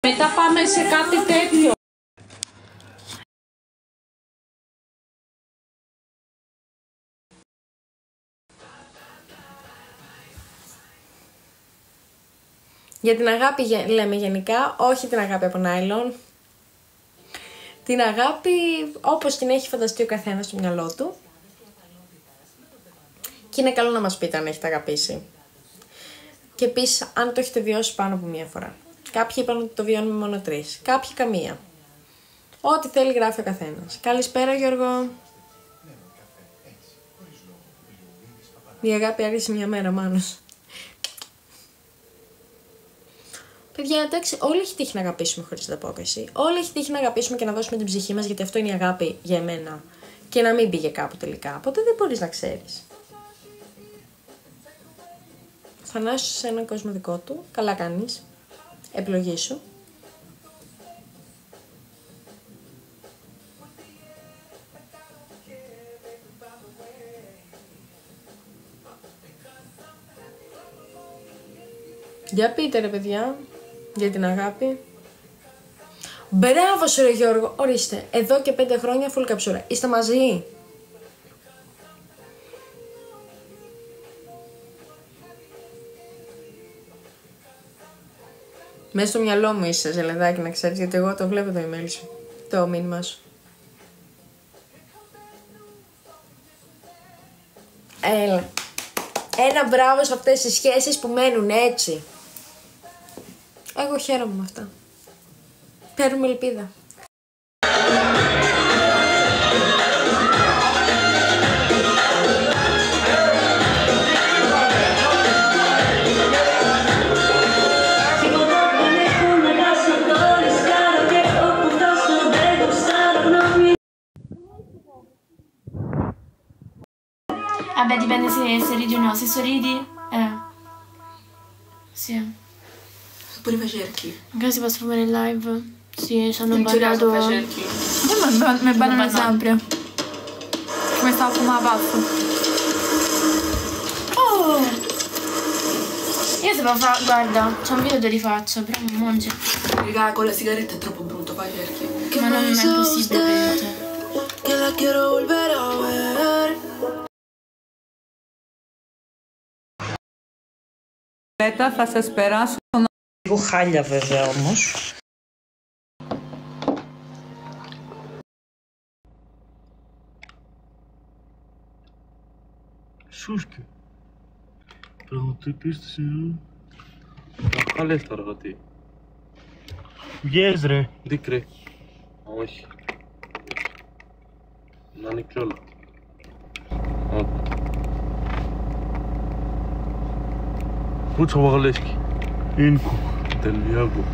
Μετά πάμε σε κάτι τέτοιο. Για την αγάπη λέμε γενικά, όχι την αγάπη από νάιλον. Την αγάπη όπως την έχει φανταστεί ο καθένας στο μυαλό του. Και είναι καλό να μας πείτε αν έχετε αγαπήσει. Και επίσης αν το έχετε βιώσει πάνω από μία φορά. Κάποιοι είπαν ότι το βιώνουμε μόνο 3, κάποιοι καμία. Ό,τι θέλει γράφει ο καθένας. Καλησπέρα Γιώργο. Η αγάπη άρχισε μια μέρα Μάνος. Παιδιά, εντάξει, όλοι έχει τύχει να αγαπήσουμε χωρίς ανταπόκριση. Όλοι έχει τύχει να αγαπήσουμε και να δώσουμε την ψυχή μας, γιατί αυτό είναι η αγάπη για εμένα. Και να μην πήγε κάπου τελικά. Οπότε δεν μπορείς να ξέρεις. Θανάσου σε έναν κόσμο δικό του. Καλά κάνεις. Επιλογή σου. Για πείτε ρε παιδιά, για την αγάπη. Μπράβο σου ρε Γιώργο, ορίστε, εδώ και 5 χρόνια full καψούρα. Είστε μαζί? Μέσα στο μυαλό μου είσαι Ζελεδάκι, να ξέρεις, γιατί εγώ το βλέπω το email σου, το μήνυμα σου. Έλα. Ένα μπράβο σε αυτές τις σχέσεις που μένουν έτσι. Εγώ χαίρομαι με αυτά. Παίρνουμε ελπίδα. Vabbè, dipende se ridi o no. Se sorridi, sì. Pure fai cerchi. Magari si possono fare in live. Sì, ci hanno ballato. Fai cerchi. Mi ballano sempre. Come stavo a fumare pazzo. Oh! Io se posso fare, guarda, c'è un video te li faccio, però non mangi. Raga, con la sigaretta è troppo brutto, fai cerchi. Ma non è possibile per te. Que la quiero volver a ver. Θα σας περάσω λίγο χάλια βέβαια όμως. Σούσκε. Πραγματική πίστηση. Τα χάλες τώρα γιατί. Βγες ρε. Δίκρε. Όχι. Να είναι κιόλα. Πούτσο βαγαλέσκι. Ίνκου. Τελειάκου.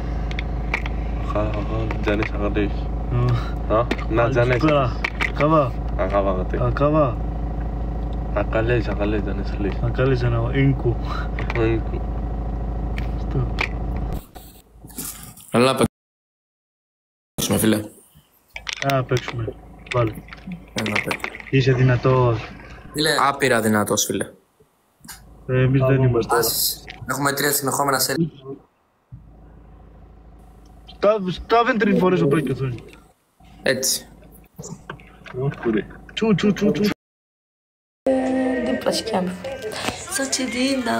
Τζανές αγαλές. Να τζανές. Ακαβά. Ακαβά γατέ. Ακαβά. Ακαλές τζανές αλές. Ακαλές τζανά. Ίνκου. Ίνκου. Καλά παίξουμε φίλε. Παίξουμε. Βάλε. Είσαι δυνατός. Άπειρα δυνατός φίλε. Εμείς δεν είμαστε. Έχουμε 3 συνεχόμενα σέλη. Στάβεν 3 φορές ο Μπρέκιος. Έτσι. Τσου. Dupla schiaffo. Sacidina.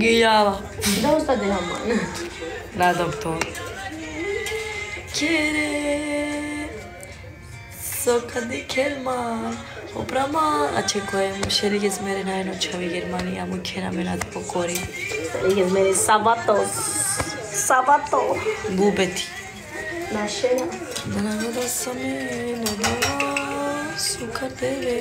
Ghiava. Dove sta della mano? La doctor. Quiere. Soka di kelma. Oprama. Acekoe. Musheriges mere naino chavi Germania. Mukera menat pokori. Musheriges mere Sabato. Bubeti. Nascena. Nada same. Nada. Sukadele.